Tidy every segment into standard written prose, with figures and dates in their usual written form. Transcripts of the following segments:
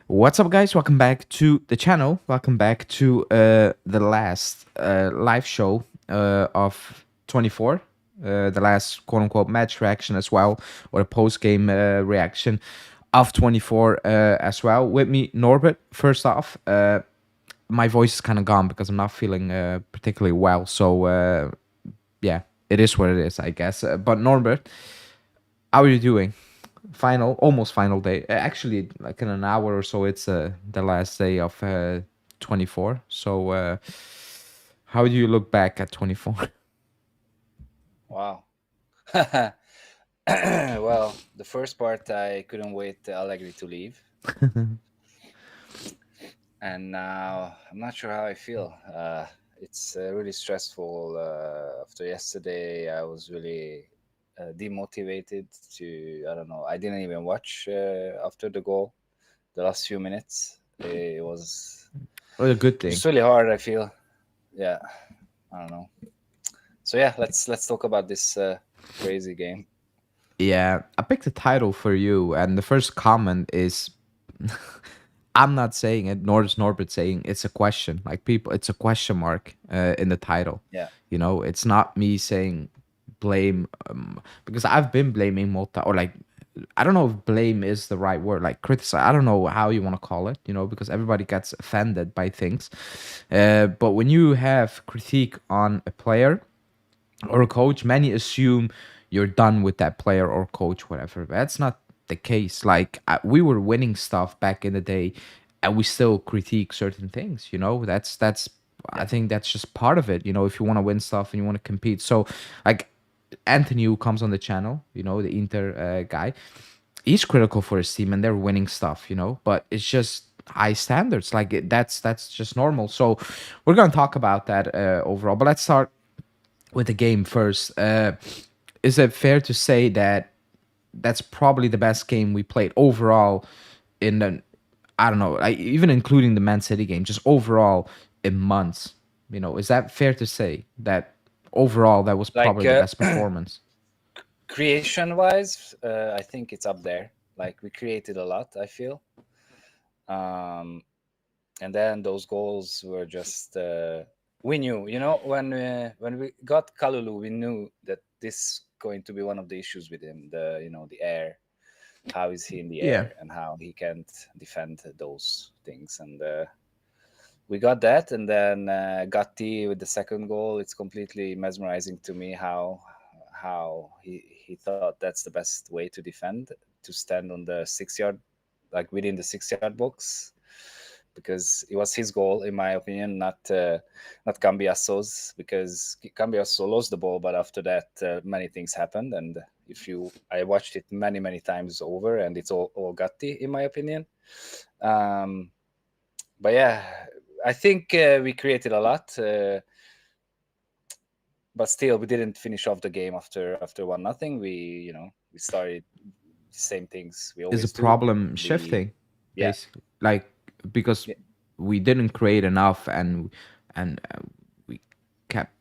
What's up, guys? Welcome back to the channel. Welcome back to the last live show of 24. The last quote unquote match reaction as well, or a post game reaction of 24 as well. With me, Norbert. First off, my voice is kind of gone because I'm not feeling particularly well. So, yeah, it is what it is, I guess. But, Norbert, how are you doing? Almost final day. Actually, like in an hour or so, it's the last day of 24. So, how do you look back at 24? Wow. Well, the first part, I couldn't wait Allegri to leave. And now I'm not sure how I feel. It's really stressful. After yesterday, I was really demotivated I don't know, I didn't even watch after the goal, the last few minutes. It was Well, a good thing. just really hard, I feel. Yeah, I don't know. So yeah, let's talk about this crazy game. Yeah, I picked a title for you, and the first comment is I'm not saying it, nor is Norbert saying it's a question. Like people, it's a question mark in the title. Yeah, It's not me saying blame because I've been blaming Motta or like I don't know if blame is the right word, like criticize. I don't know how you want to call it, because everybody gets offended by things. But when you have critique on a player or a coach, many assume you're done with that player or coach, whatever. That's not the case. Like we were winning stuff back in the day, and we still critique certain things. That's I yeah, think that's just part of it. If you want to win stuff and you want to compete, so like Anthony, who comes on the channel, the Inter guy, he's critical for his team and they're winning stuff, but it's just high standards. Like that's just normal. So we're gonna talk about that overall. But let's start with the game first. Is it fair to say that that's probably the best game we played overall in the, I don't know, like even including the Man City game, just overall in months? Is that fair to say that overall that was like probably the best performance? creation wise, I think it's up there. Like we created a lot, I feel. um and then those goals were just we knew, when we got Kalulu, we knew that this going to be one of the issues with him, the air. How is he in the Yeah. air and how he can't defend those things. And we got that. And then Gatti with the second goal, it's completely mesmerizing to me how he thought that's the best way to defend, to stand on the 6 yard, like within the 6 yard box, because it was his goal, in my opinion, not Cambiaso's, because Cambiaso lost the ball, but after that many things happened. And I watched it many times over, and it's all Gatti, in my opinion. um but yeah, I think we created a lot, but still we didn't finish off the game after 1-0. We started the same things we Is a always do. problem We shifting, Yeah, basically, like because yeah, we didn't create enough and we kept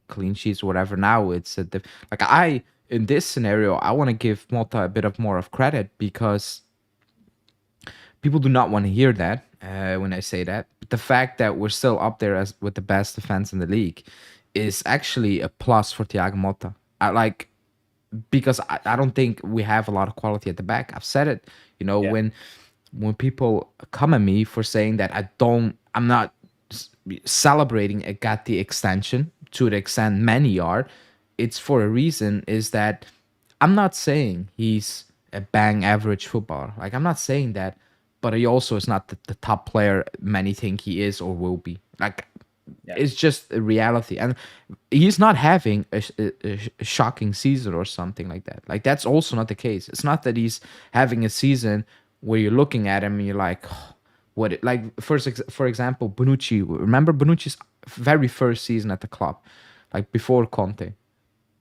clean sheets or whatever. Now it's like I in this scenario I want to give Mota a bit of more of credit because people do not want to hear that when I say that. But the fact that we're still up there as with the best defense in the league is actually a plus for Thiago Motta. I like because I don't think we have a lot of quality at the back. I've said it, yeah, when people come at me for saying that I'm not celebrating a Gatti extension to the extent many are, it's for a reason. Is that I'm not saying he's a bang average footballer. Like I'm not saying that, but he also is not the top player many think he is or will be. Like yeah, it's just a reality, and he's not having a shocking season or something like that. Like that's also not the case. It's not that he's having a season where you're looking at him and you're like, "Oh, like for example, Bonucci. Remember Bonucci's very first season at the club, like before Conte.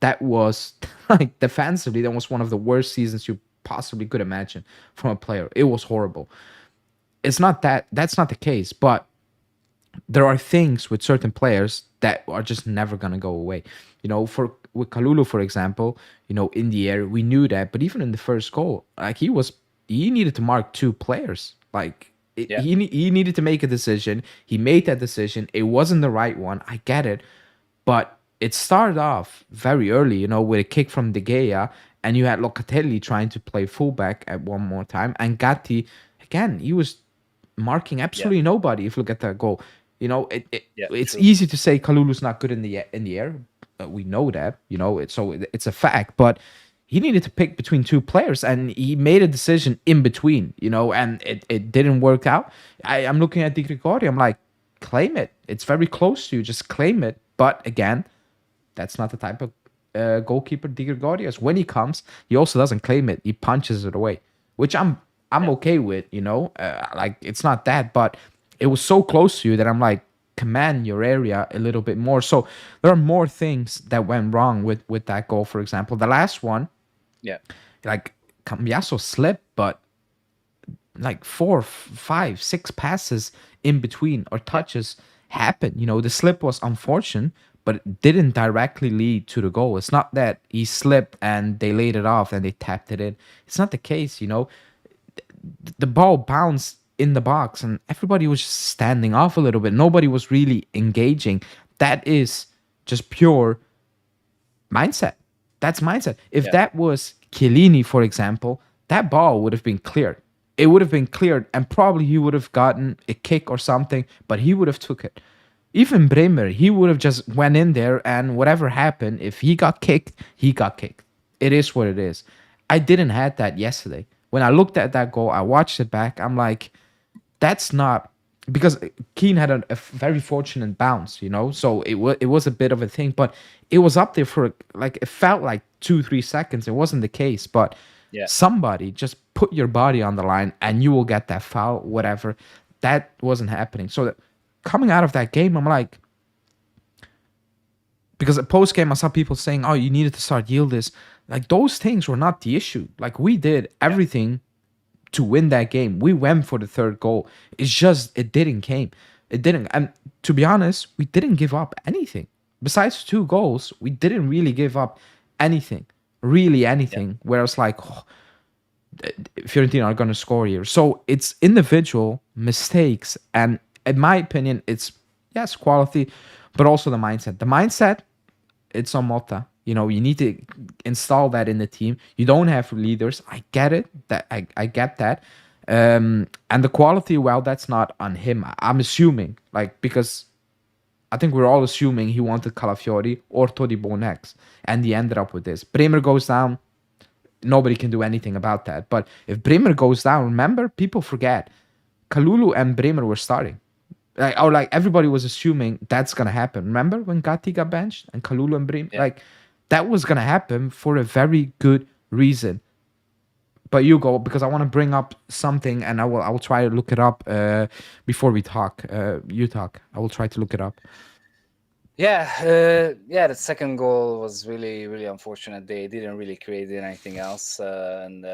That was like defensively, that was one of the worst seasons you possibly could imagine from a player. It was horrible. It's not that that's not the case, but there are things with certain players that are just never gonna go away. For with Kalulu, for example, in the air, we knew that, but even in the first goal, like he needed to mark two players. Like Yeah. he needed to make a decision. He made that decision. It wasn't the right one. I get it, but it started off very early, with a kick from De Gea, and you had Locatelli trying to play fullback at one more time, and Gatti again. He was marking Yeah. absolutely nobody. If you look at that goal, Yeah. it's True. easy to say Kalulu's not good in the air. We know that, it's a fact. But he needed to pick between two players, and he made a decision in between, and it didn't work out. I'm looking at Di Gregorio. I'm like, claim it. It's very close to you. Just claim it. But again, that's not the type of goalkeeper Di Gregorio is. When he comes, he also doesn't claim it. He punches it away, which I'm Yeah. okay with. Like it's not that, but it was so close to you that I'm like, command your area a little bit more. So there are more things that went wrong with that goal. For example, the last one, Yeah. like Cambiaso slipped, but like 4, 5, 6 passes in between or Yeah. touches happened. The slip was unfortunate, but it didn't directly lead to the goal. It's not that he slipped and they laid it off and they tapped it in. It's not the case. The ball bounced in the box and everybody was just standing off a little bit. Nobody was really engaging. That is just pure mindset. That's mindset. If Yeah. that was Chiellini, for example, that ball would have been cleared. It would have been cleared, and probably he would have gotten a kick or something, but he would have took it. Even Bremer, he would have just went in there, and whatever happened, if he got kicked, he got kicked. It is what it is. I didn't have that yesterday. When I looked at that goal, I watched it back. I'm like, that's not because Keane had a very fortunate bounce, so it was a bit of a thing, but it was up there for like it felt like 2-3 seconds. It wasn't the case, but Yeah. somebody just put your body on the line and you will get that foul, whatever. That wasn't happening. So coming out of that game, I'm like, because at post game I saw people saying, "Oh, you needed to start yield this." Like those things were not the issue. Like we did Yeah. everything to win that game. We went for the third goal. It's just it didn't came. It didn't. And to be honest, we didn't give up anything. Besides 2 goals, we didn't really give up anything. Really Yeah. anything. Whereas like Fiorentina are gonna score here. So it's individual mistakes. And in my opinion, it's yes, quality, but also the mindset. The mindset, it's on Motta. You need to install that in the team. You don't have leaders. I get it. That I get that. And the quality, well, that's not on him. I'm assuming, like, because I think we're all assuming he wanted Calafiori or Todibo next, and he ended up with this. Bremer goes down. Nobody can do anything about that. But if Bremer goes down, remember, people forget Kalulu and Bremer were starting. Like everybody was assuming that's gonna happen. Remember when Gatti got benched and Kalulu and Bremer? Yeah. Like that was gonna happen for a very good reason. But you go because I want to bring up something and I will try to look it up before we talk. You talk. I will try to look it up. Yeah, yeah. The second goal was really, really unfortunate. They didn't really create anything else, and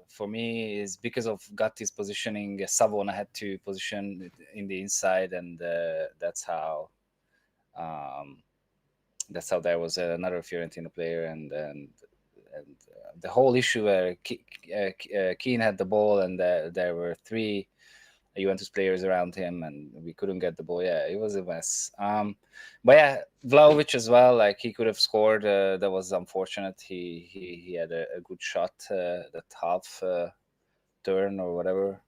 for me, is because of Gatti's positioning. Savona had to position it in the inside, and um, that's how there was another Fiorentina player, and the whole issue where Keane had the ball, and there were 3 Juventus players around him, and we couldn't get the ball. Yeah, it was a mess. But yeah, Vlahovic as well. Like he could have scored. That was unfortunate. He had a good shot, that half turn or whatever.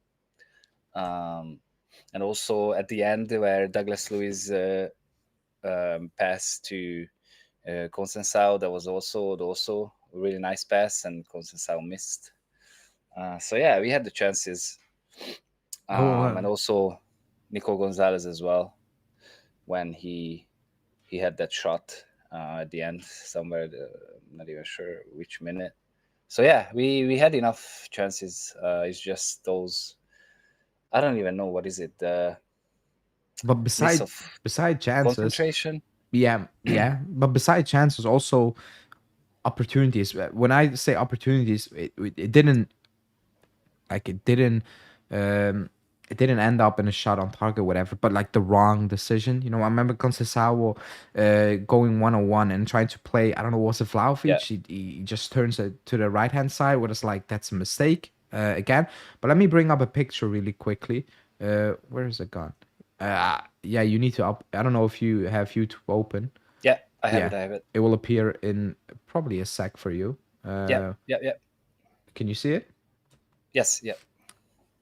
And also at the end where Douglas Luiz passed to Consensao, that was also a really nice pass, and Consensao missed. So yeah, we had the chances. And also Nico Gonzalez as well, when he had that shot at the end somewhere. I'm not even sure which minute. So yeah, we had enough chances. It's just those. I don't even know what is it. But Miss beside of beside chances, concentration. yeah. But beside chances, also opportunities. When I say opportunities, it didn't like it didn't end up in a shot on target, whatever, but like the wrong decision. I remember Conceição going 1-on-1 and trying to play. I don't know, was it Vlahovic? Yeah, He just turns it to the right hand side, where it's like that's a mistake. again. But let me bring up a picture really quickly. Where is it gone? Yeah, you need to up. I don't know if you have YouTube open. Yeah, I have Yeah, it. I have it. it will appear in probably a sec for you. Yeah, yeah, yeah. Can you see it? Yes, yeah,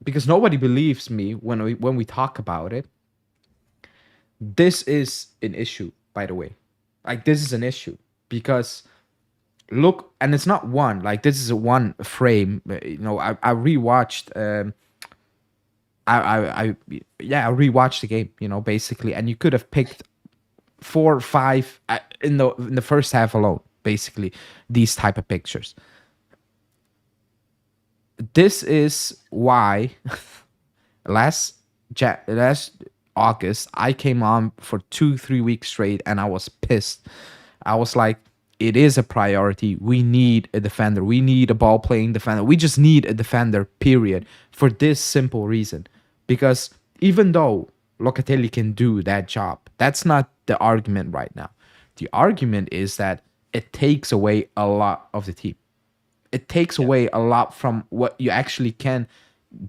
Because nobody believes me when we talk about it. This is an issue, by the way. Like this is an issue because look, and it's not one. Like this is a one frame. You know, I rewatched. I rewatched the game. You know, basically, and you could have picked 4 or 5 in the first half alone. Basically, these type of pictures. This is why last last August I came on for 2-3 weeks straight and I was pissed. I was like, it is a priority. We need a defender. We need a ball playing defender. We just need a defender, period. For this simple reason. Because even though Locatelli can do that job, that's not the argument right now. The argument is that it takes away a lot of the team. It takes yeah, away a lot from what you actually can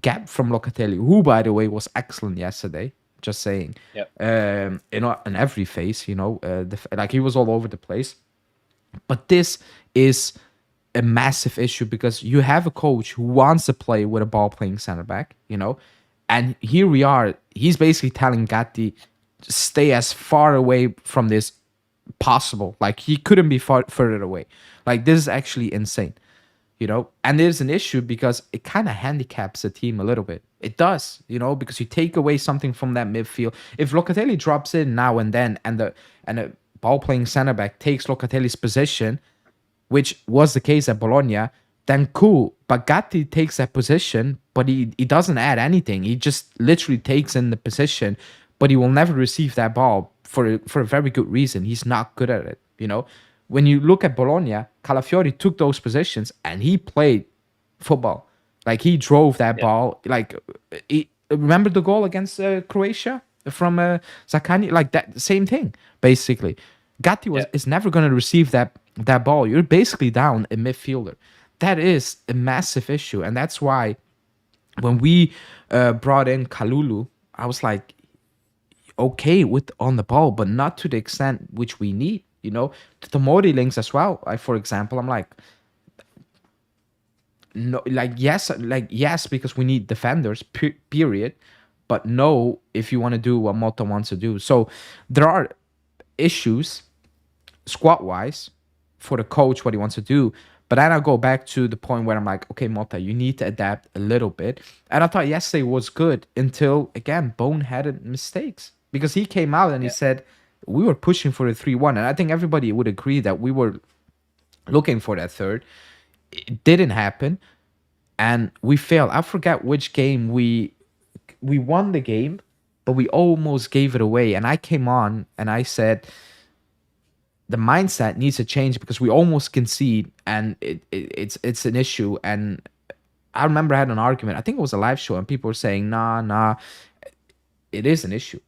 get from Locatelli, who, by the way, was excellent yesterday. Just saying, yeah, in every phase, like he was all over the place. But this is a massive issue because you have a coach who wants to play with a ball playing center back, and here we are. He's basically telling Gatti, stay as far away from this possible. Like he couldn't be further away. Like this is actually insane. And there's an issue because it kind of handicaps the team a little bit. It does, because you take away something from that midfield. If Locatelli drops in now and then, and the ball playing center back takes Locatelli's position, which was the case at Bologna, then cool. But Gatti takes that position, but he doesn't add anything. He just literally takes in the position, but he will never receive that ball for a very good reason. He's not good at it. When you look at Bologna, Calafiori took those positions and he played football. Like he drove that yeah, ball. Like remember the goal against Croatia from Zakani? Like that same thing basically. Gatti yeah, is never going to receive that ball. You're basically down a midfielder. That is a massive issue, and that's why when we brought in Kalulu, I was like, okay with on the ball, but not to the extent which we need. The Tomori links as well. For example, I'm like, no, like yes, because we need defenders. Period. But no, if you want to do what Motta wants to do. So there are issues squad wise for the coach what he wants to do. But then I go back to the point where I'm like, okay, Motta, you need to adapt a little bit. And I thought yesterday was good until again boneheaded mistakes because he came out and he yeah, said we were pushing for a 3-1, and I think everybody would agree that we were looking for that third. It didn't happen, and we failed. I forget which game we won the game, but we almost gave it away. And I came on and I said the mindset needs to change because we almost concede, and it's an issue. And I remember I had an argument. I think it was a live show, and people were saying, nah, it is an issue.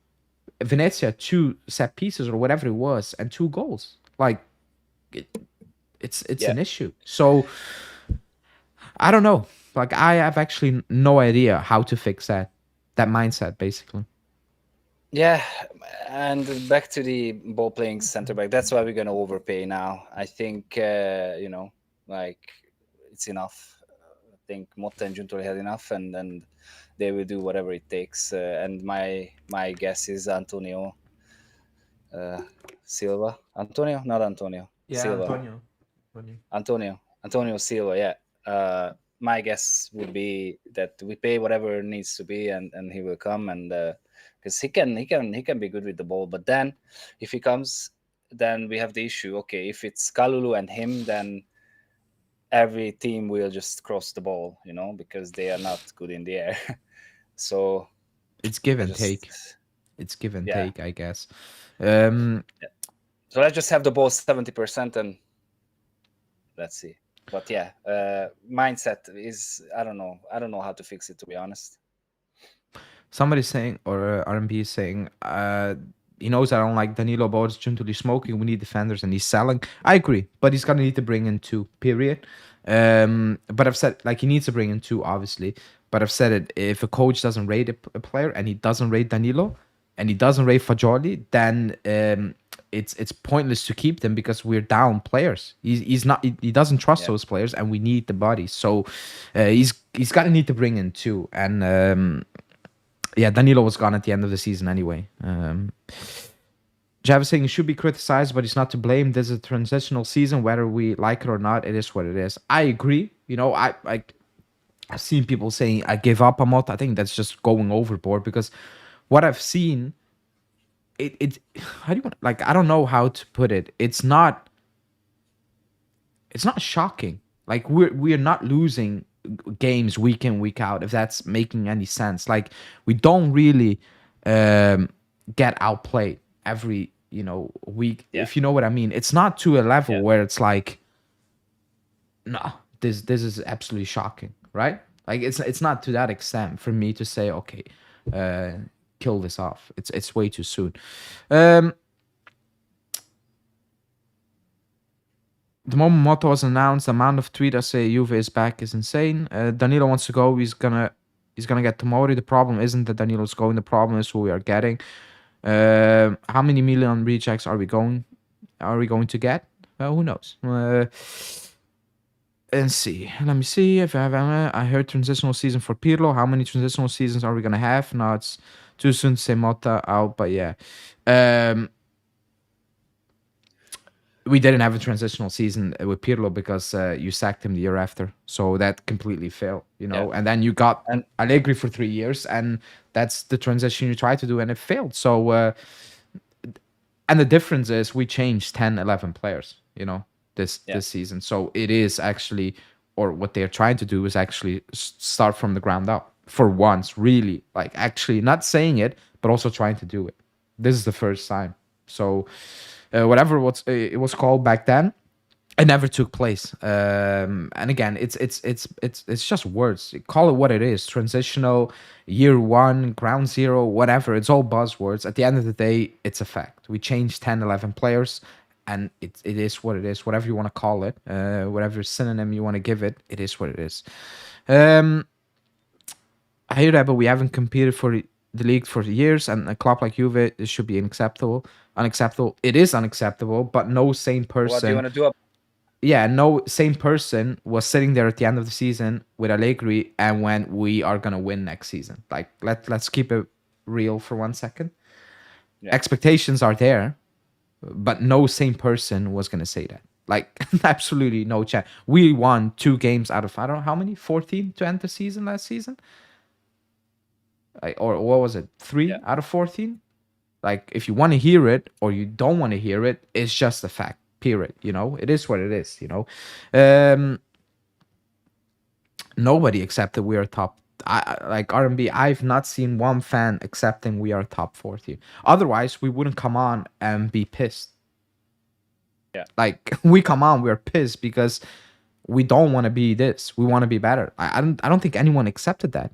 Venezia 2 set pieces or whatever it was, and 2 goals. Like it's yeah. an issue. So I don't know. Like I have actually no idea how to fix that mindset basically. Yeah, and back to the ball playing center back. That's why we're gonna overpay now. I think like it's enough. I think Motta and Giuntoli had enough, and then they will do whatever it takes. And my guess is Antonio Silva. Antonio, not Antonio Yeah, Silva. Antonio. Antonio Silva. Yeah. My guess would be that we pay whatever needs to be, and he will come, and because he can be good with the ball. But then if he comes, then we have the issue. Okay, if it's Kalulu and him, then every team will just cross the ball, because they are not good in the air. So It's give I and take. just It's give and yeah. take, I guess. Um, So let's just have the ball 70%, and let's see. But yeah, mindset is I don't know how to fix it, to be honest. Somebody saying, or R&B is saying, he knows I don't like Danilo about Giuntoli smoking. We need defenders, and he's selling. I agree, but he's gonna need to bring in two. Period. But I've said like he needs to bring in two, obviously. But I've said it. If a coach doesn't rate a player and he doesn't rate Danilo and he doesn't rate Fagioli, then it's pointless to keep them because we're down players. He's not he doesn't trust those players, and we need the bodies. So he's gonna need to bring in two, and yeah, Danilo was gone at the end of the season anyway. Jav is saying he should be criticized, but he's not to blame. This is a transitional season, whether we like it or not. It is what it is. I agree. You know, I've seen people saying I give up on Motta. I think that's just going overboard because what I've seen, it how do you want, like, I don't know how to put it. It's not shocking. Like we're not losing games week in week out, if that's making any sense. Like we don't really get outplayed every week, if you know what I mean. It's not to a level where it's like, no, this is absolutely shocking, right? Like it's not to that extent for me to say, okay, kill this off. It's way too soon. The moment Motta was announced, the amount of tweets that say Juve is back is insane. Danilo wants to go. He's gonna get Tomori. The problem isn't that Danilo's going. The problem is who we are getting. How many million rejects are we going to get? Who knows? And see. Let me see if I heard transitional season for Pirlo. How many transitional seasons are we gonna have? No, it's too soon to say Motta out, but yeah. We didn't have a transitional season with Pirlo because you sacked him the year after. So that completely failed, And then you got Allegri for 3 years, and that's the transition you tried to do, and it failed. So, and the difference is we changed 10, 11 players, this season. So it is actually, or what they're trying to do is actually start from the ground up for once, really. Like actually not saying it, but also trying to do it. This is the first time. So... whatever it was called back then, it never took place. And again, it's just words. Call it what it is: transitional, year one, ground zero, whatever. It's all buzzwords. At the end of the day, it's a fact. We changed 10, 11 players, and it is what it is. Whatever you want to call it, whatever synonym you want to give it, it is what it is. I hear that, but we haven't competed for the league for years, and a club like Juve, it should be unacceptable. It is unacceptable, but no sane person. What do you want to do? Yeah, no sane person was sitting there at the end of the season with Allegri, and when we are gonna win next season. Like let's keep it real for 1 second. Yeah. Expectations are there, but no sane person was gonna say that. Like absolutely no chance. We won 2 games out of I don't know how many, 14 to end the season last season. Or what was it? 3 out of 14? Like, if you want to hear it or you don't want to hear it, it's just a fact, period. It is what it is, Nobody accepted we are top. Like R&B, I've not seen one fan accepting we are top 40. Otherwise, we wouldn't come on and be pissed. Yeah. Like, we come on, we're pissed because we don't want to be this. We want to be better. I don't think anyone accepted that.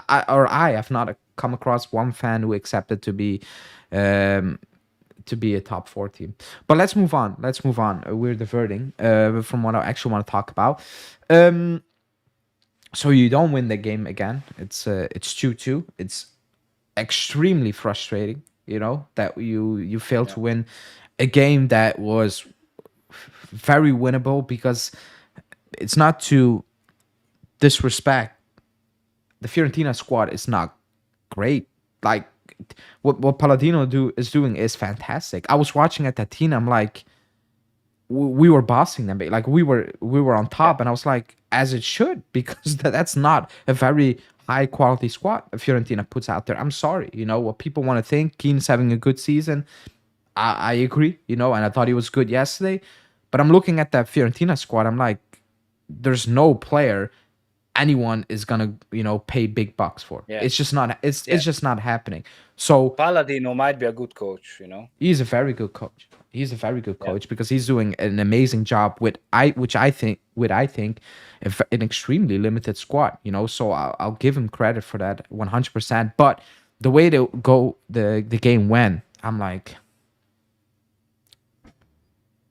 I have not come across one fan who accepted to be a top 4 team. But let's move on. We're diverting from what I actually want to talk about. So you don't win the game again. It's 2-2. It's extremely frustrating, that you failed to win a game that was very winnable, because it's not to disrespect. The Fiorentina squad is not great. Like what Palladino is doing is fantastic. I was watching at that team. I'm like, we were bossing them. Like we were on top, and I was like, as it should, because that's not a very high quality squad Fiorentina puts out there. I'm sorry, what people want to think. Keane's having a good season. I agree, and I thought he was good yesterday. But I'm looking at that Fiorentina squad. I'm like, there's no player anyone is gonna pay big bucks for. It's just not it's just not happening. So Palladino might be a good coach. He's a very good coach. Because he's doing an amazing job with I think an extremely limited squad. So I'll give him credit for that 100%. But the way the game went, I'm like,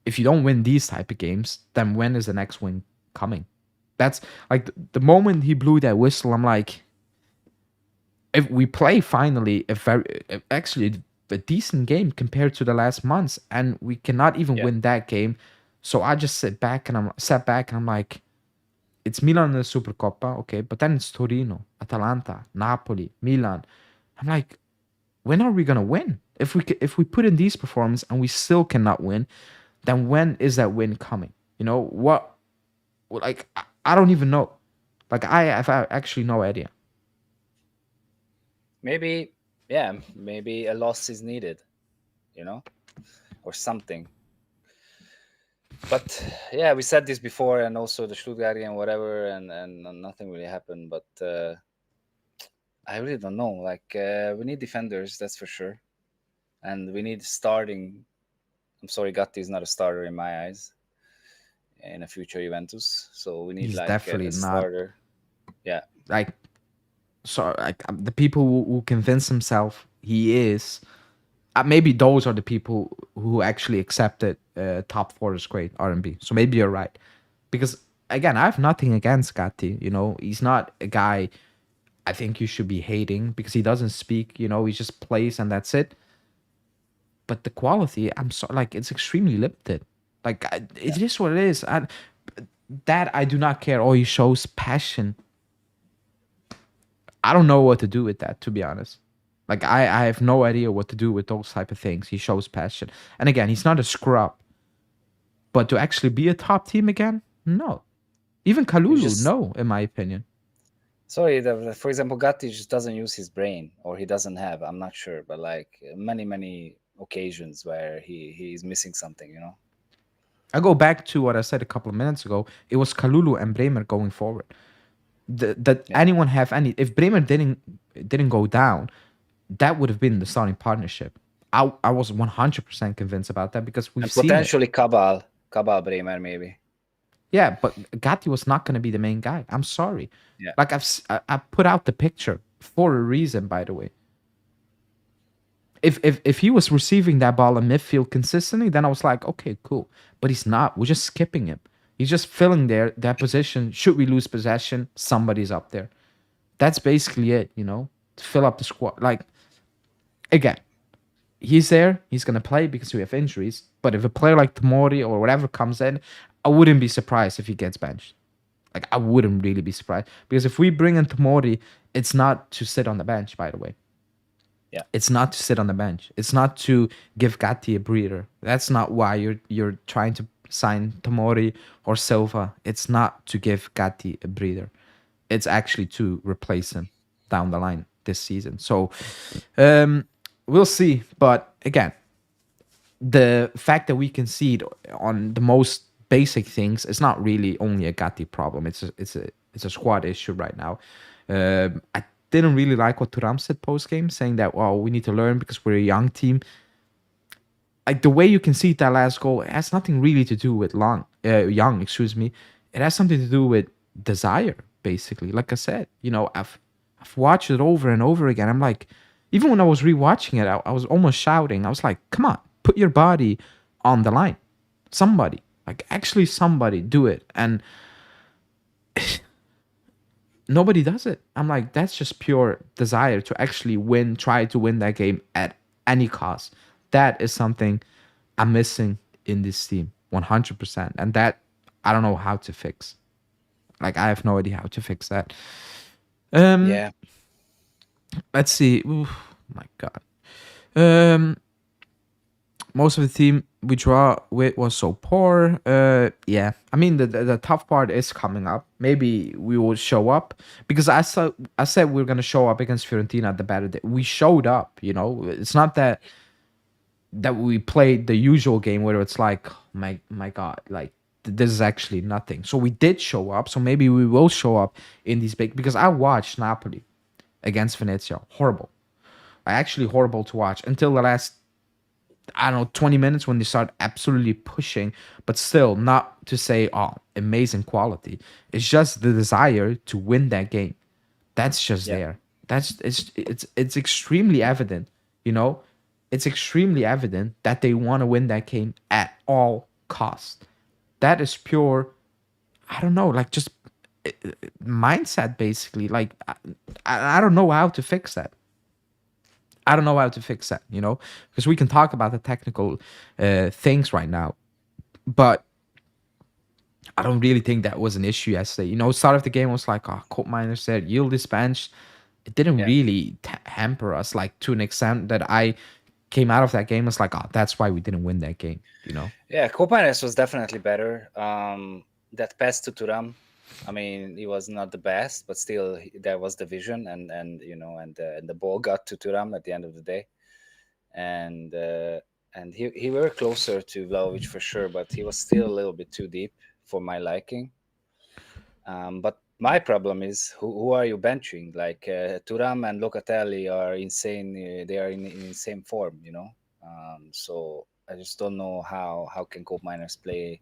if you don't win these type of games, then when is the next win coming? That's like the moment he blew that whistle, I'm like, if we play finally actually a decent game compared to the last months, and we cannot even Yeah. win that game. So I just sat back and I'm like, it's Milan in the Supercoppa, okay, but then it's Torino, Atalanta, Napoli, Milan. I'm like, when are we gonna win? If we put in these performances and we still cannot win, then when is that win coming? You know what? Like I don't even know. Like I have actually no idea. Maybe, yeah, maybe a loss is needed, you know, or something. But yeah, we said this before, and also the Stuttgart and whatever, and nothing really happened. But I really don't know. Like we need defenders, that's for sure, and we need starting. I'm sorry, Gatti is not a starter in my eyes in a future Juventus. So we need He's like definitely a not starter. Yeah, like so like the people who convince himself he is. Maybe those are the people who actually accepted top four is great R&B. So maybe you're right, because again, I have nothing against Gatti. You know, he's not a guy I think you should be hating because he doesn't speak. You know, he just plays and that's it. But the quality, I'm so like it's extremely limited. Like yeah. it is what it is. That I do not care. Oh, he shows passion. I don't know what to do with that, to be honest. Like I have no idea what to do with those type of things. He shows passion, and again, he's not a scrub. But to actually be a top team again, no. Even You Kalulu, just no, in my opinion. sorry. For example, Gatti just doesn't use his brain, or he doesn't have. I'm not sure, but like many occasions where he's missing something. You know. I go back to what I said a couple of minutes ago. It was Kalulu and Bremer going forward. That Yeah. anyone have any? If Bremer didn't go down, that would have been the starting partnership. I was 100% convinced about that because we've And seen it. potentially Cabal Bremer maybe. Yeah, but Gatti was not going to be the main guy. I'm sorry. Yeah. Like I put out the picture for a reason, by the way. If he was receiving that ball in midfield consistently, then I was like, okay, cool. But he's not. We're just skipping him. He's just filling that position. Should we lose possession, somebody's up there. That's basically it, you know, to fill up the squad. Like again, he's there. He's gonna play because we have injuries. But if a player like Tomori or whatever comes in, I wouldn't be surprised if he gets benched. Like I wouldn't really be surprised because if we bring in Tomori, it's not to sit on the bench. By the way, Yeah. it's not to sit on the bench. It's not to give Gatti a breather. That's not why you're trying to sign Tomori or Silva. It's not to give Gatti a breather. It's actually to replace him down the line this season. So we'll see. But again, the fact that we concede on the most basic things is not really only a Gatti problem. It's a squad issue right now. I didn't really like what Thuram said post game, saying that we need to learn because we're a young team. Like the way you concede that last goal, it has nothing really to do with young. Excuse me. It has something to do with desire, basically. Like I said, you know, I've watched it over and over again. I'm like, even when I was rewatching it, I was almost shouting. I was like, come on, put your body on the line. Somebody, like actually somebody, do it. And nobody does it. I'm like, that's just pure desire to actually win, try to win that game at any cost. That is something I'm missing in this team 100%. And that I don't know how to fix. Like, I have no idea how to fix that. Yeah. Let's see. Ooh, my God. Most of the team we draw with was so poor. Yeah, I mean the tough part is coming up. Maybe we will show up because I said we were gonna show up against Fiorentina at the better day. We showed up. You know, it's not that we played the usual game where it's like, my God, like this is actually nothing. So we did show up. So maybe we will show up in these big because I watched Napoli against Venezia. Horrible. Actually horrible to watch until the last, I don't know, 20 minutes when they start absolutely pushing, but still not to say, oh, amazing quality. It's just the desire to win that game. That's just Yeah. there. It's extremely evident, you know, it's extremely evident that they want to win that game at all costs. That is pure, I don't know, like just mindset basically. Like I don't know how to fix that. I don't know how to fix that, you know, because we can talk about the technical things right now, but I don't really think that was an issue yesterday. You know, start of the game was like, oh, Colt Miner said, yield this bench. It didn't Yeah. really hamper us, like to an extent that I came out of that game. It's like, oh, that's why we didn't win that game, you know? Yeah, Copanes was definitely better. That pass to Turam, I mean, he was not the best, but still, there was the vision, and the ball got to Turam at the end of the day, and he were closer to Vlahovic for sure, but he was still a little bit too deep for my liking. But my problem is who are you benching? Like Turam and Locatelli are insane. They are in insane form, you know. So I just don't know how can Cope Miners play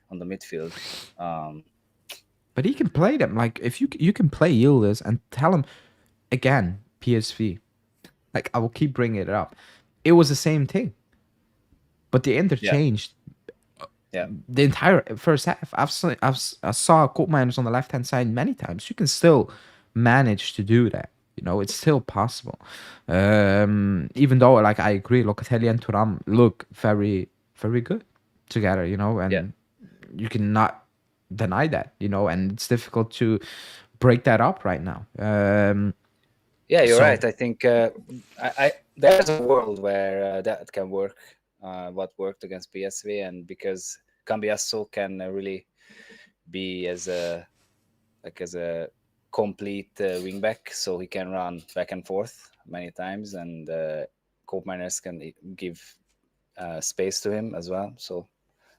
on the midfield. Um, But he can play them. Like, if you can play Yildiz and tell him, again, PSV, like, I will keep bringing it up. It was the same thing, but they yeah, interchanged yeah, the entire first half. I saw Colt Miners on the left hand side many times. You can still manage to do that. You know, it's still possible. Even though, like, I agree, Locatelli and Turam look very, very good together. You know, yeah. and you cannot deny that. You know, and it's difficult to break that up right now. Yeah, you're So right. I think there's a world where that can work. What worked against PSV, and because Cambiasso can really be as a complete wing back, so he can run back and forth many times, and Cope Miners can give space to him as well. So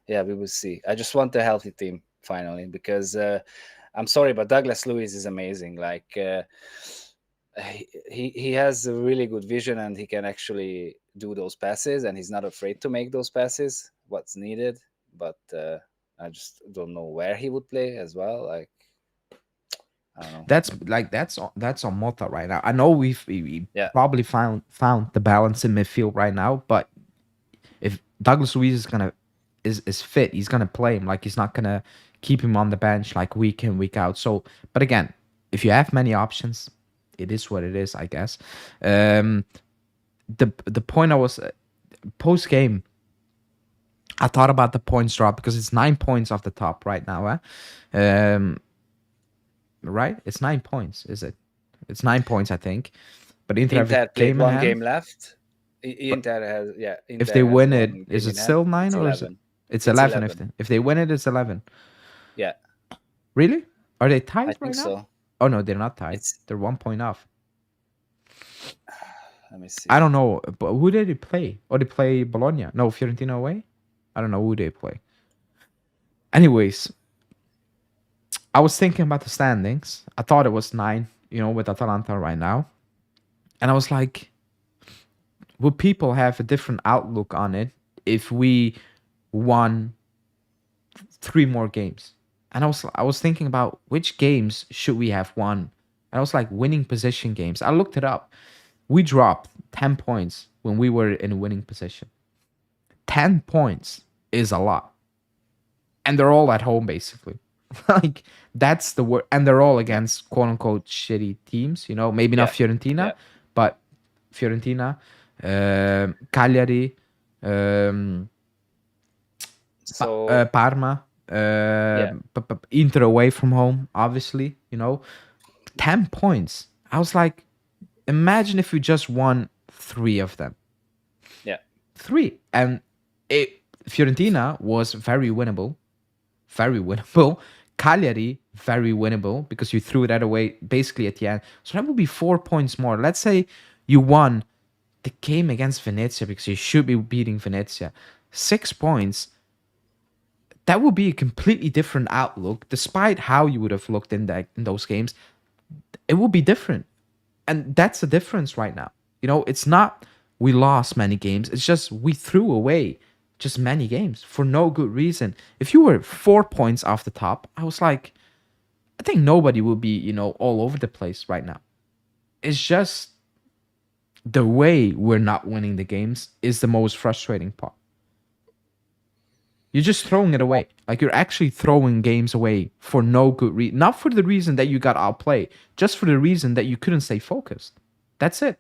yeah, we will see. I just want a healthy team finally, because I'm sorry, but Douglas Luiz is amazing. Like he has a really good vision, and he can actually do those passes, and he's not afraid to make those passes. What's needed, but I just don't know where he would play as well. Like I don't know. that's on Motta right now. I know we Yeah, probably found the balance in midfield right now, but if Douglas Luiz is fit, he's gonna play him. Like, he's not gonna keep him on the bench like week in, week out. So, but again, if you have many options, it is what it is, I guess. Um, the point I was post game, I thought about the points drop because it's 9 points off the top right now. Right? It's 9 points, is it? It's 9 points, I think. But Inter have a Inter played game in one hand. game left. But Inter has if they Inter has win it, one is game it in hand. still nine It's or is it? 11. It's It's 11. 11. If they win it, it's 11. Yeah, Really? Are they I tied think right now? so. Oh no, they're not tied. It's They're 1 point off. let me I see. don't know, but who did they play? Oh, they play Bologna. No, Fiorentina away. I don't know who they play. Anyways, I was thinking about the standings. I thought it was 9, you know, with Atalanta right now, and I was like, would people have a different outlook on it if we won 3 more games? And I was thinking about which games should we have won. And I was like, winning position games. I looked it up. We dropped 10 points when we were in a winning position. 10 points is a lot. And they're all at home, basically. Like, that's the word. And they're all Yeah, against quote unquote shitty teams, you know, maybe not yeah, Fiorentina, yeah. but Fiorentina, Cagliari, um, So Parma, yeah, Inter away from home, obviously, you know, 10 points. I was like, imagine if we just won 3 of them. yeah, 3. And Fiorentina was very winnable. Very winnable. Cagliari, very winnable because you threw that away basically at the end. So that would be 4 points more. Let's say you won the game against Venezia because you should be beating Venezia. 6 points. That would be a completely different outlook, despite how you would have looked in those games. It will be different. And that's the difference right now. You know, it's not we lost many games. It's just we threw away just many games for no good reason. If you were 4 points off the top, I was like, I think nobody would be, you know, all over the place right now. It's just the way we're not winning the games is the most frustrating part. You're just throwing it away. Like you're actually throwing games away for no good reason. Not for the reason that you got outplayed, just for the reason that you couldn't stay focused. That's it.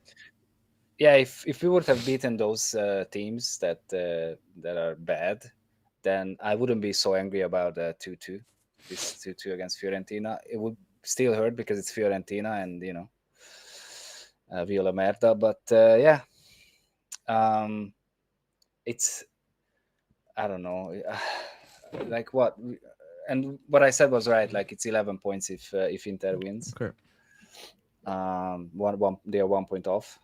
Yeah, if we would have beaten those teams that are bad, then I wouldn't be so angry about 2-2. This 2-2 against Fiorentina. It would still hurt because it's Fiorentina and Viola Merda. But yeah, um, it's I don't know, like what, and what I said was right. Like it's 11 points if Inter wins. Okay. They are 1 point off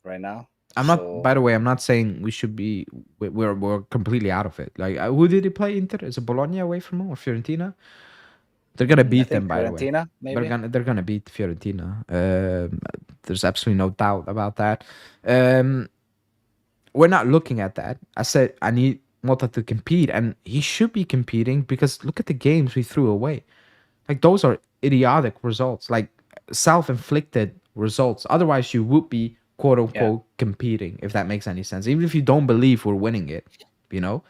right now. I'm not. By the way, I'm not saying we should be. We're completely out of it. Like, who did he play Inter? Is it Bologna away from him or Fiorentina? They're gonna I beat them. think By the way, Fiorentina maybe. they're gonna beat Fiorentina. There's absolutely no doubt about that. We're not looking at that. I said I need Motta to compete, and he should be competing because look at the games we threw away. Like those are idiotic results, like self-inflicted results. Otherwise, you would be quote unquote competing, if that makes any sense. Even if you don't believe we're winning it, you know,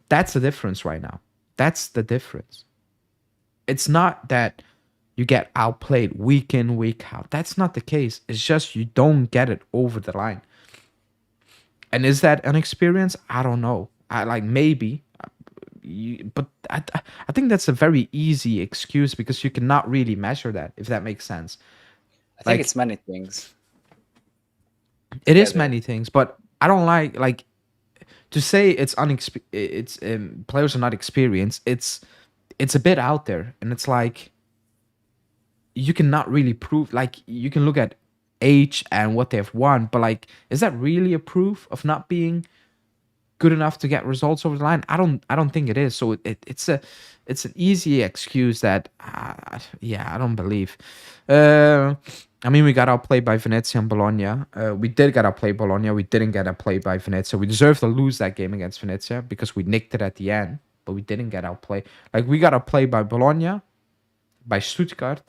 that's the difference right now. That's the difference. It's not that you get outplayed week in, week out. That's not the case. It's just you don't get it over the line. And is that an experience? I don't know. I like maybe, but I think that's a very easy excuse because you cannot really measure that, if that makes sense. I think Like it's many things. it is together. many things, but I don't like to say it's players are not experienced. It's a bit out there, and it's like you cannot really prove. Like you can look at age and what they've won, but like, is that really a proof of not being good enough to get results over the line? I don't think it is. So it's an easy excuse that yeah, I don't believe. I mean, we got outplayed by Venezia and Bologna. We did get outplayed Bologna. We didn't get outplayed by Venezia. We deserved to lose that game against Venezia because we nicked it at the end, but we didn't get outplayed. Like we got outplayed by Bologna, by Stuttgart,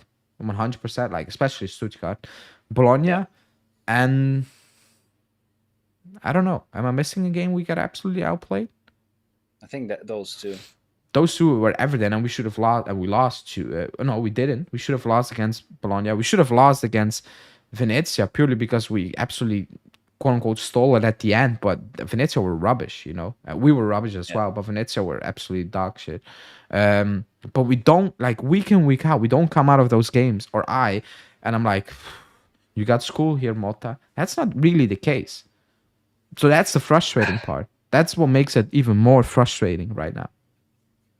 100%. Like especially Stuttgart, Bologna, Yeah. and I don't know. Am I missing a game we got absolutely outplayed? I think that those two. Those two were evident, and we should have lost. And we lost to. No, we didn't. We should have lost against Bologna. We should have lost against Venezia purely because we absolutely quote unquote stole it at the end. But Venezia were rubbish. We were rubbish as Yeah. well. But Venezia were absolutely dog shit. But we don't like week in week out. We don't come out of those games, and I'm like, you got school here, Motta. That's not really the case. So that's the frustrating part. That's what makes it even more frustrating right now.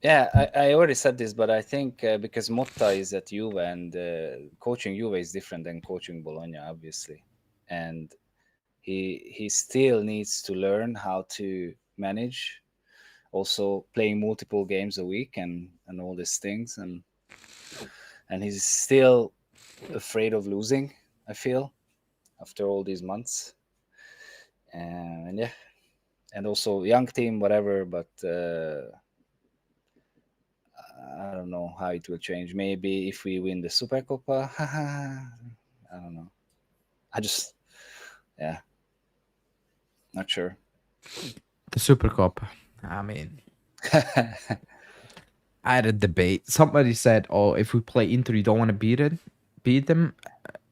Yeah, I already said this, but I think because Motta is at Juve and coaching Juve is different than coaching Bologna, obviously, and he still needs to learn how to manage, also playing multiple games a week and all these things, and he's still afraid of losing. I feel after all these months, and yeah, and also young team, whatever, but. I don't know how it will change. Maybe if we win the Supercoppa, I don't know. I just, yeah, not sure. The Super Cup. I mean, I had a debate. Somebody said, "Oh, if we play Inter, you don't want to beat them."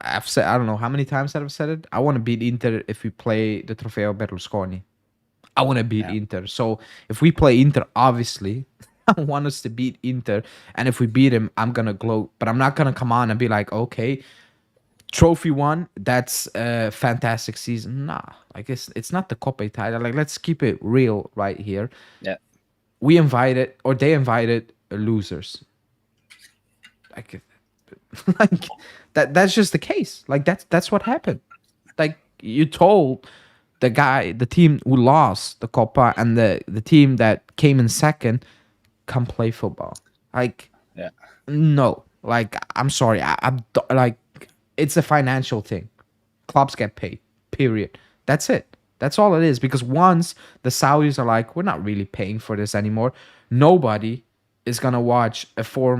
I've said I don't know how many times that I've said it. I want to beat Inter if we play the Trofeo Berlusconi. I want to beat Yeah, Inter. So if we play Inter, obviously, I want us to beat Inter. And if we beat him, I'm gonna gloat. But I'm not gonna come on and be like, okay, trophy won. That's a fantastic season. Nah, like it's not the Coppa Italia. Like let's keep it real right here. yeah, We invited or they invited losers. Like, like that's just the case. Like that's what happened. Like you told the team who lost the Copa and the team that came in second, come play football. Like yeah, no, like I'm sorry, like it's a financial thing. Clubs get paid. Period. That's it. That's all it is. Because once the Saudis are like, we're not really paying for this anymore. Nobody is gonna watch a four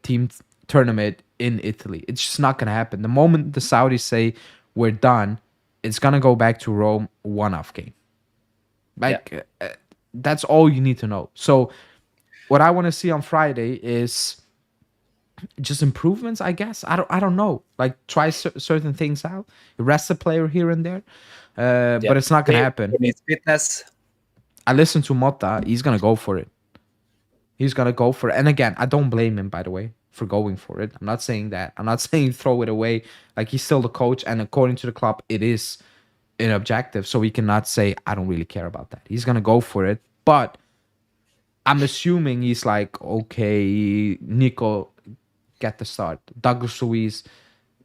team tournament in Italy. It's just not gonna happen. The moment the Saudis say we're done, it's gonna go back to Rome one-off game. Like that's all you need to know. So what I want to see on Friday is just improvements, I guess. I don't know. Like try certain things out, rest a player here and there, but it's not gonna happen. Needs fitness. I listen to Motta. He's gonna go for it. He's gonna go for it. And again, I don't blame him, by the way, for going for it. I'm not saying that. I'm not saying throw it away. Like he's still the coach, and according to the club, it is an objective. So he cannot say I don't really care about that. He's gonna go for it. But I'm assuming he's like, okay, Nico, get the start. Douglas Luiz,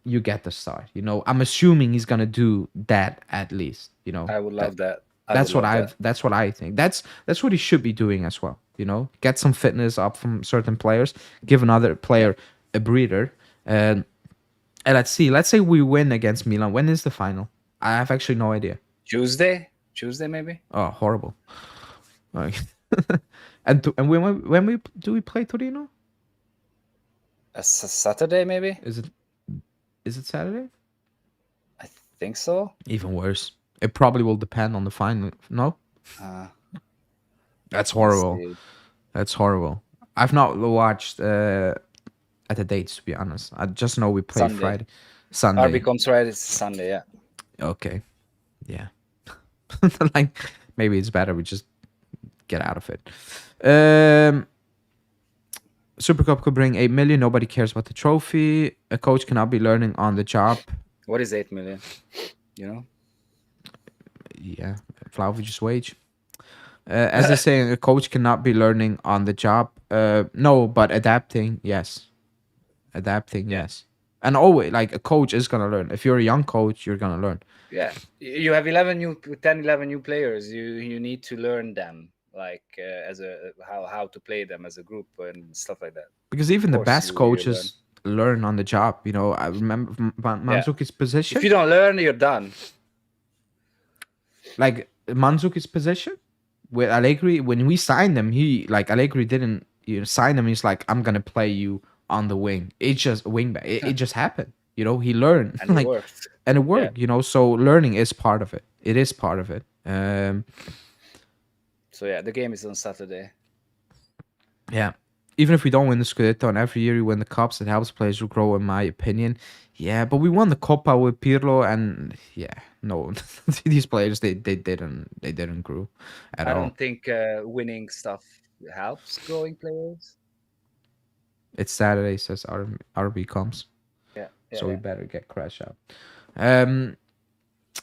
you get the start. You know, I'm assuming he's gonna do that at least. You know, I would love that. That's what I think. That's what he should be doing as well. You know, get some fitness up from certain players, give another player a breather, and let's see. Let's say we win against Milan. When is the final? I have actually no idea. Tuesday maybe. Oh, horrible. Like, and when we do we play Torino? Saturday maybe. Is it Saturday? I think so. Even worse. It probably will depend on the final. No? That's horrible. That's horrible. I've not watched at the dates, to be honest. I just know we play Friday. Sunday. RB comes right, it's Sunday, yeah. Okay. Yeah. Like, maybe it's better we just get out of it. Super Cup could bring 8 million. Nobody cares about the trophy. A coach cannot be learning on the job. What is 8 million? You know? Yeah, Vlahovic's wage. As they say, a coach cannot be learning on the job. No, but adapting, yes. Adapting, yes. And always, like, a coach is gonna learn. If you're a young coach, you're gonna learn. Yeah, you have 11 new players. You need to learn them, like as a how to play them as a group and stuff like that. Because even the best coaches learn on the job. You know, I remember Mandzuki's position. If you don't learn, you're done. Like Mandzuki's position with Allegri, when we signed him, Allegri didn't sign him. He's like, I'm gonna play you on the wing. It just wing back. It just happened. You know, he learned and it worked. And it worked. Yeah. You know, so learning is part of it. It is part of it. So yeah, the game is on Saturday. Yeah. Even if we don't win the Scudetto, and every year we win the Cups, it helps players to grow, in my opinion. Yeah, but we won the Coppa with Pirlo, and no, these players they didn't grow at all. I don't think winning stuff helps growing players. It's Saturday, says RB comes. Yeah. So we better get crash out.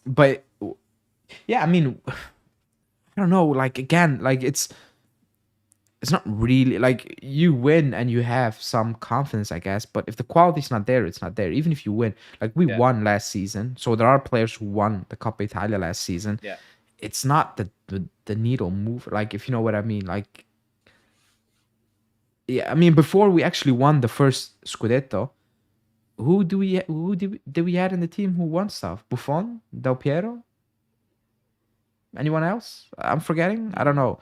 But yeah, I mean, I don't know. Like again, like it's not really like you win and you have some confidence, I guess. But if the quality's not there, it's not there. Even if you win, like we won last season, so there are players who won the Coppa Italia last season. Yeah, it's not the needle move. Like if you know what I mean. Like yeah, I mean before we actually won the first Scudetto, who did we had in the team who won stuff? Buffon, Del Piero, anyone else? I'm forgetting. I don't know.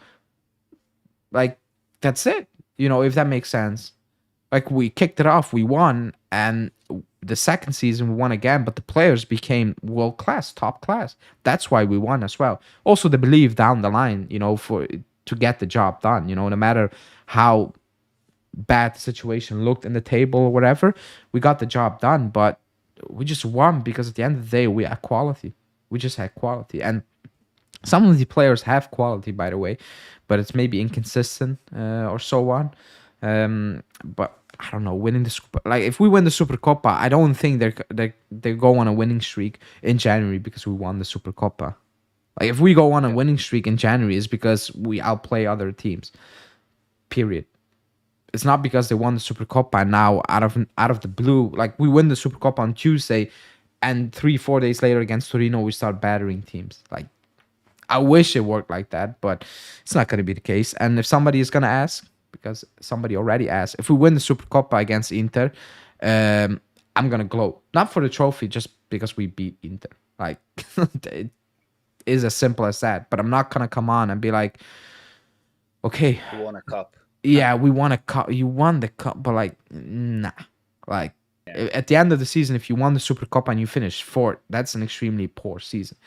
Like that's it. You know, if that makes sense. Like we kicked it off, we won, and the second season we won again, but the players became world class, top class. That's why we won as well. Also the belief down the line, you know, to get the job done, you know, no matter how bad the situation looked in the table or whatever, we got the job done. But we just won because at the end of the day we had quality. We just had quality. And some of the players have quality, by the way, but it's maybe inconsistent or so on. But I don't know, winning the like if we win the Supercoppa, I don't think they go on a winning streak in January because we won the Supercoppa. Like if we go on a winning streak in January, it's because we outplay other teams. Period. It's not because they won the Supercoppa and now out of the blue, like we win the Supercoppa on Tuesday, and 3-4 days later against Torino we start battering teams. Like I wish it worked like that, but it's not going to be the case. And if somebody is going to ask, because somebody already asked, if we win the Supercoppa against Inter, I'm going to gloat. Not for the trophy, just because we beat Inter. Like, it is as simple as that. But I'm not going to come on and be like, okay. You won a cup. Yeah, we won a cup. You won the cup, but like, nah. Like, At the end of the season, if you won the Supercoppa and you finish fourth, that's an extremely poor season.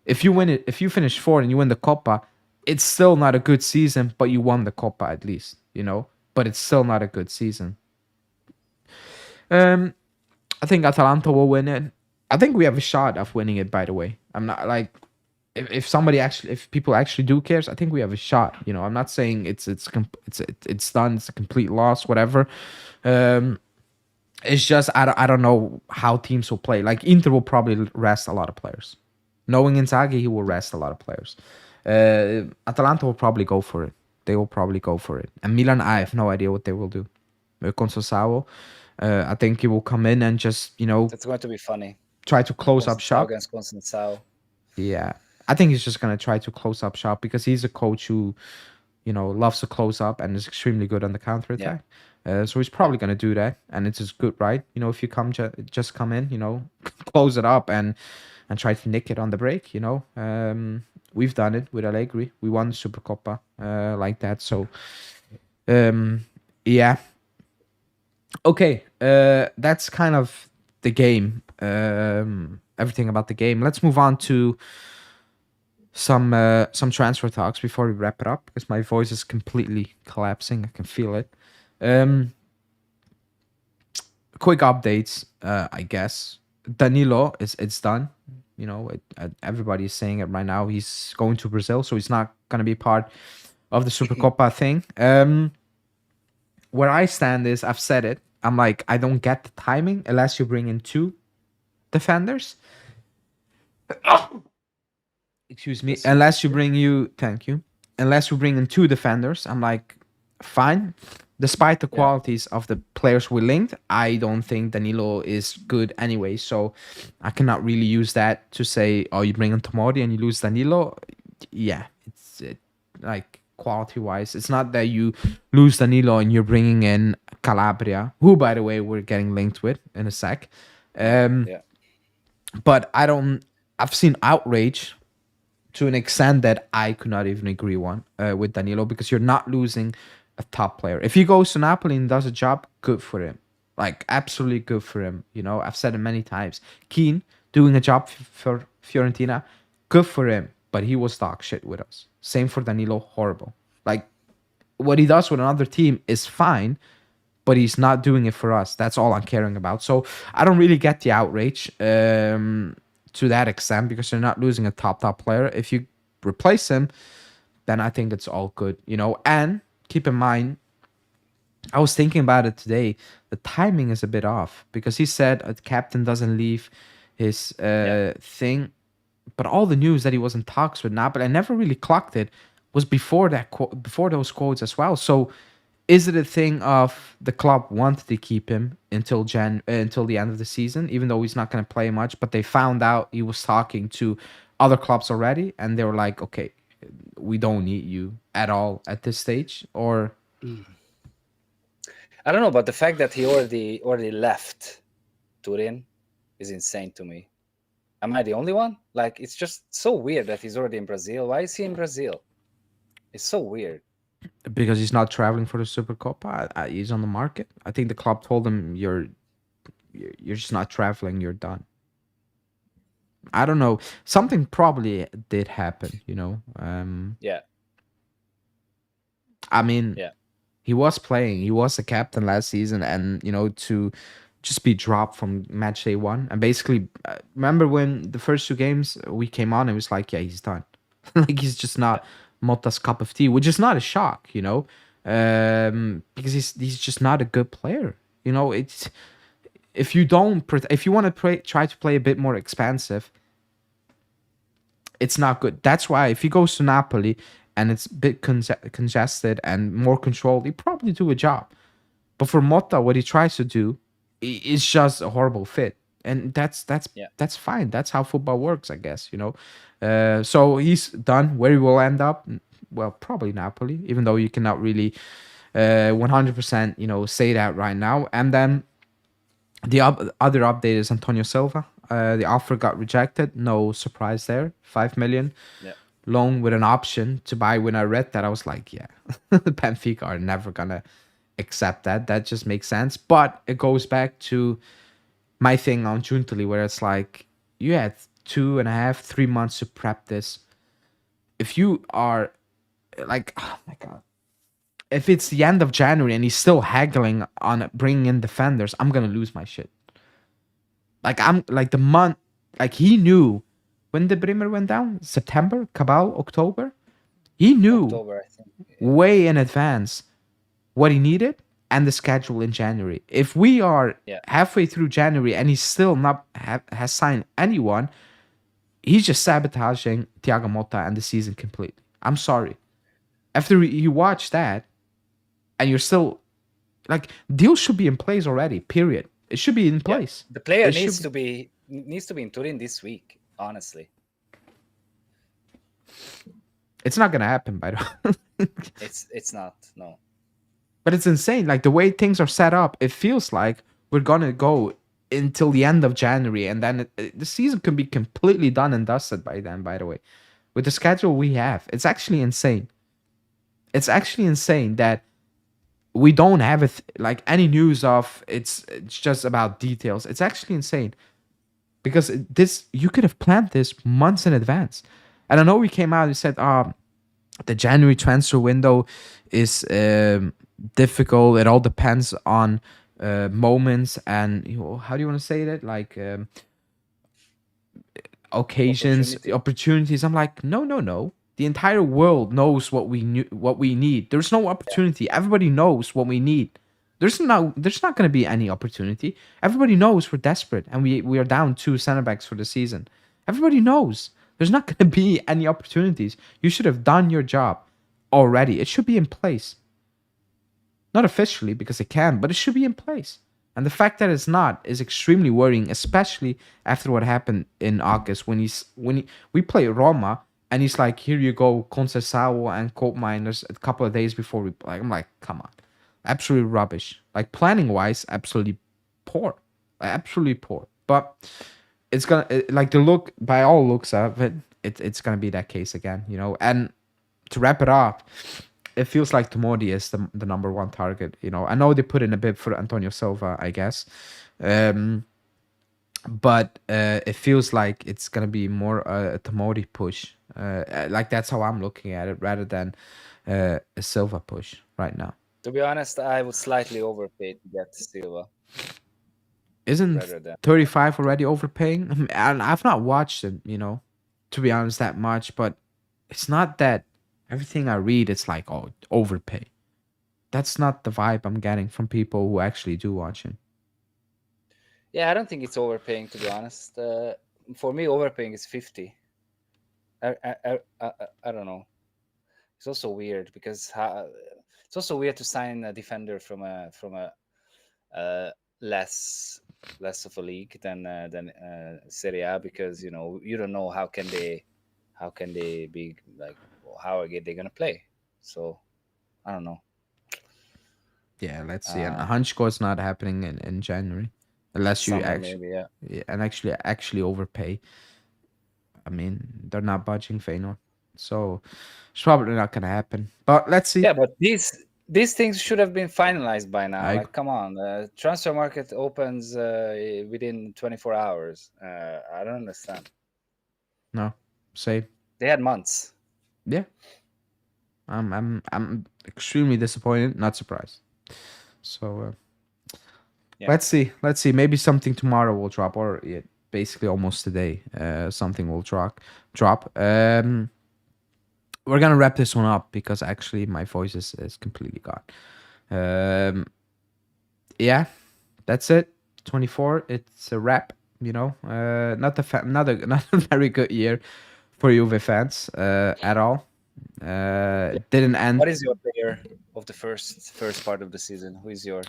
If you win it, if you finish fourth and you win the Coppa, it's still not a good season, but you won the Coppa at least, you know. But it's still not a good season. I think Atalanta will win it. I think we have a shot of winning it. By the way, I'm not like if people actually do cares, I think we have a shot. You know, I'm not saying it's done. It's a complete loss, whatever. It's just I don't know how teams will play. Like Inter will probably rest a lot of players. Knowing Inzaghi, he will rest a lot of players. Atalanta will probably go for it. They will probably go for it. And Milan, I have no idea what they will do. Conceição, I think he will come in and just, you know... It's going to be funny. Try to close up shop. Against Conceição. Yeah. I think he's just going to try to close up shop because he's a coach who, you know, loves to close up and is extremely good on the counter-attack. So he's probably going to do that. And it's just good, right? You know, if you just come in, you know, close it up and try to nick it on the break, you know. We've done it with Allegri. We won the Supercoppa like that. So, yeah. Okay, that's kind of the game. Everything about the game. Let's move on to some transfer talks before we wrap it up because my voice is completely collapsing. I can feel it. Quick updates, I guess. Danilo it's done. You know, everybody's saying it right now. He's going to Brazil, so he's not going to be part of the Supercoppa thing. Where I stand is, I've said it. I'm like, I don't get the timing unless you bring in two defenders. Excuse me. Unless you bring in two defenders, I'm like, fine. Despite the qualities of the players we linked, I don't think Danilo is good anyway. So I cannot really use that to say, oh, you bring in Tomori and you lose Danilo. Yeah, it's like quality-wise. It's not that you lose Danilo and you're bringing in Calabria, who, by the way, we're getting linked with in a sec. But I've seen outrage to an extent that I could not even agree with Danilo because you're not losing a top player. If he goes to Napoli and does a job, good for him. Like, absolutely good for him. You know, I've said it many times. Keane doing a job for Fiorentina, good for him. But he was dog shit with us. Same for Danilo, horrible. Like, what he does with another team is fine, but he's not doing it for us. That's all I'm caring about. So I don't really get the outrage to that extent because you're not losing a top player. If you replace him, then I think it's all good, you know. And keep in mind, I was thinking about it today. The timing is a bit off because he said the captain doesn't leave his thing. But all the news that he was in talks with Napoli, I never really clocked it, was before those quotes as well. So is it a thing of the club wanted to keep him until the end of the season, even though he's not going to play much, but they found out he was talking to other clubs already and they were like, okay, we don't need you at all at this stage? Or I don't know, but the fact that he already left Turin is insane to me. Am I the only one? Like, it's just so weird that he's already in Brazil. Why is he in Brazil? It's so weird. Because he's not traveling for the Supercoppa. He's on the market. I think the club told him, you're just not traveling. You're done. I don't know. Something probably did happen, you know. I mean, he was playing. He was the captain last season, and you know, to just be dropped from match day one. And basically, remember when the first two games we came on, it was like, yeah, he's done. Like, he's just not Motta's cup of tea, which is not a shock, you know, because he's just not a good player. You know, it's if you want to try to play a bit more expansive, it's not good. That's why if he goes to Napoli and it's a bit congested and more controlled, he probably do a job. But for Motta, what he tries to do is just a horrible fit, and that's fine. That's how football works, I guess. You know, so he's done. Where he will end up, well, probably Napoli, even though you cannot really 100%, you know, say that right now. And then the other update is Antonio Silva. The offer got rejected. No surprise there. 5 million loan with an option to buy. When I read that, I was like, yeah, Benfica are never gonna accept that. That just makes sense. But it goes back to my thing on Giuntoli, where it's like you had 2.5, 3 months to prep this. If you are like, oh my god, if it's the end of January and he's still haggling on bringing in defenders, I'm gonna lose my shit. Like I'm like the month, like he knew when the Bremer went down, September, Cabal, October. He knew October, I think. way in advance what he needed and the schedule in January. If we are halfway through January and he's still not has signed anyone, he's just sabotaging Thiago Motta and the season completely. I'm sorry. After you watch that, and you're still like, deals should be in place already. Period. It should be in place. The player needs to be in Turin this week. Honestly, it's not gonna happen. By the way, it's not. No. But it's insane. Like the way things are set up, it feels like we're gonna go until the end of January, and then the season can be completely done and dusted by then. By the way, with the schedule we have, it's actually insane. It's actually insane that we don't have like any news of it's just about details. It's actually insane because this you could have planned this months in advance. And I know we came out and said, the January transfer window is difficult. It all depends on moments and how do you want to say that? Like occasions, opportunities. I'm like, no. The entire world knows what we need. There's no opportunity. Everybody knows what we need. There's not going to be any opportunity. Everybody knows we're desperate and we are down 2 center backs for the season. Everybody knows there's not going to be any opportunities. You should have done your job already. It should be in place. Not officially because it can, but it should be in place. And the fact that it's not is extremely worrying, especially after what happened in August when we play Roma. And he's like, here you go, Conceição and Coal Miners a couple of days before we play. I'm like, come on. Absolutely rubbish. Like, planning-wise, absolutely poor. Like, absolutely poor. But it's going to, like, the look, by all looks of it, it's going to be that case again, you know. And to wrap it up, it feels like Tomodi is the number one target, you know. I know they put in a bid for Antonio Silva, I guess. But it feels like it's going to be more a Tomodi push. Like that's how I'm looking at it rather than a Silva push right now. To be honest, I would slightly overpay to get Silva. Isn't 35 already overpaying? And I've not watched it, you know, to be honest, that much. But it's not that everything I read, it's like, oh, overpay. That's not the vibe I'm getting from people who actually do watch it. Yeah, I don't think it's overpaying, to be honest. For me, overpaying is 50. I don't know. It's also weird because it's also weird to sign a defender from a less of a league than Serie A, because you know you don't know how can they be like, how are they gonna play. So I don't know. Yeah, let's see. And Hanchko is not happening in January unless you actually maybe, and actually overpay. I mean, they're not budging Feyenoord, so it's probably not gonna happen. But let's see. Yeah, but these things should have been finalized by now. Like, come on, transfer market opens within 24 hours. I don't understand. No, same. They had months. Yeah, I'm extremely disappointed. Not surprised. So let's see. Maybe something tomorrow will drop, or basically almost today. Something will drop. We're gonna wrap this one up because actually my voice is completely gone. Yeah, that's it. 24. It's a wrap. You know, not a very good year for Juve fans at all. It didn't end. What is your player of the first part of the season? Who is your?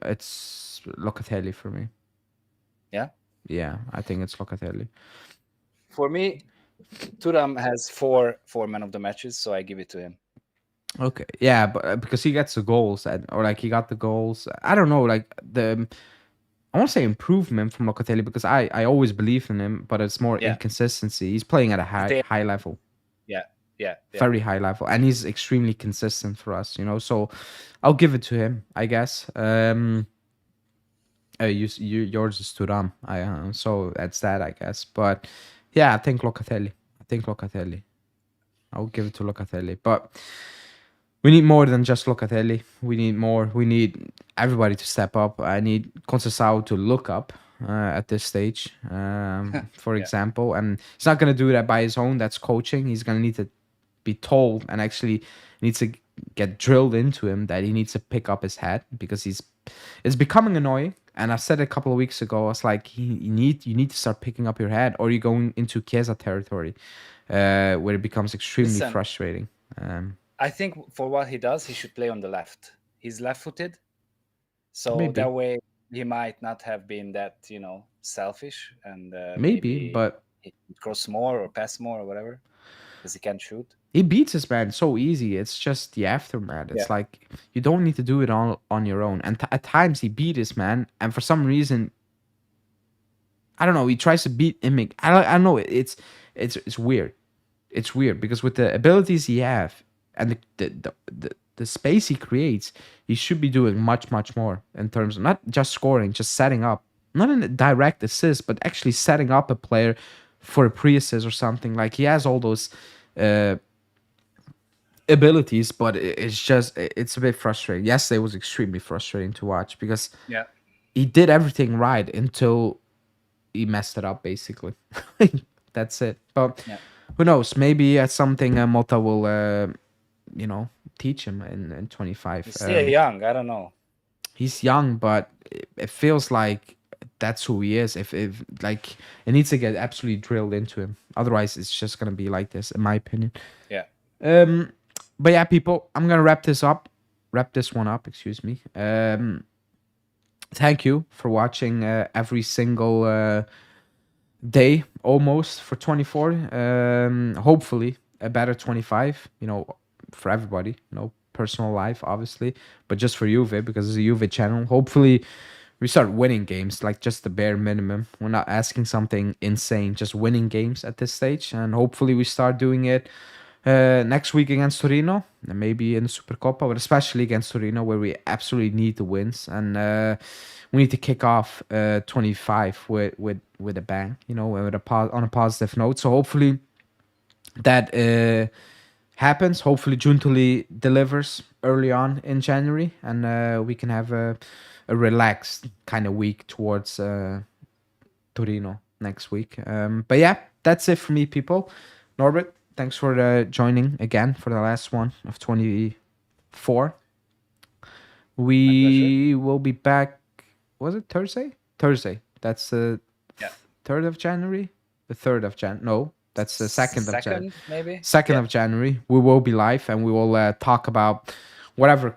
It's Locatelli for me. Yeah, I think it's Locatelli. For me, Thuram has four man of the matches, so I give it to him. Okay, yeah, but because he gets the goals, or like he got the goals. I don't know, like I won't say improvement from Locatelli because I always believe in him, but it's more inconsistency. He's playing at a high level. Yeah, Yeah, yeah. very high level, and he's extremely consistent for us, you know. So I'll give it to him, I guess. Yours is Turam, so that's that, I guess. But yeah, I think Locatelli. I'll give it to Locatelli. But we need more than just Locatelli. We need more. We need everybody to step up. I need Conceição to look up at this stage, for Yeah. example. And he's not going to do that by his own. That's coaching. He's going to need to be told, and actually needs to get drilled into him that he needs to pick up his head, because it's becoming annoying. And I said a couple of weeks ago, I was like, you need to start picking up your head, or you're going into Chiesa territory, where it becomes extremely Listen, frustrating. I think for what he does, he should play on the left. He's left-footed, so Maybe. that way he might not have been that, selfish, and Maybe, but he cross more or pass more or whatever, because he can shoot. he beats his man so easy. It's just the aftermath. It's Yeah. like you don't need to do it all on your own. And at times he beat his man, and for some reason, I don't know. He tries to beat Imig. I don't know. It's weird. It's weird because with the abilities he have and the space he creates, he should be doing much more in terms of not just scoring, just setting up, not in a direct assist, but actually setting up a player for a pre-assist or something. Like he has all those abilities, but it's a bit frustrating. Yesterday was extremely frustrating to watch because Yeah. he did everything right until he messed it up, basically. That's it. But Yeah. who knows? Maybe that's something Motta will, teach him in 25. He's still young. I don't know. He's young, but it feels like that's who he is. If like it needs to get absolutely drilled into him. Otherwise, it's just gonna be like this, in my opinion. Yeah. But yeah, people, I'm gonna wrap this one up. Excuse me. Thank you for watching every single day almost for 24. Hopefully a better 25, for everybody, personal life obviously, but just for Juve, because it's a Juve channel. Hopefully we start winning games, like just the bare minimum. We're not asking something insane, just winning games at this stage, and hopefully we start doing it next week against Torino, and maybe in the Supercoppa, but especially against Torino, where we absolutely need the wins, and we need to kick off 25 with a bang, with on a positive note. So hopefully that happens. Hopefully Giuntoli delivers early on in January, and we can have a relaxed kind of week towards Torino next week. But yeah, that's it for me, people. Norbert, thanks for joining again for the last one of 24. We will be back. Was it Thursday? Thursday. That's the 3rd of January. The 3rd of Jan. No, that's the 2nd of January. Maybe 2nd of January. We will be live and we will talk about whatever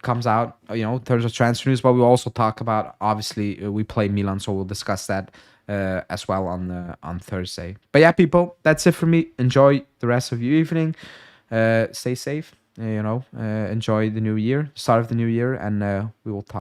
comes out, in terms of transfer news. But we'll also talk about, obviously, we play Milan, so we'll discuss that as well on Thursday. But yeah, people, that's it for me. Enjoy the rest of your evening. Stay safe. Enjoy the new year, start of the new year, and we will talk.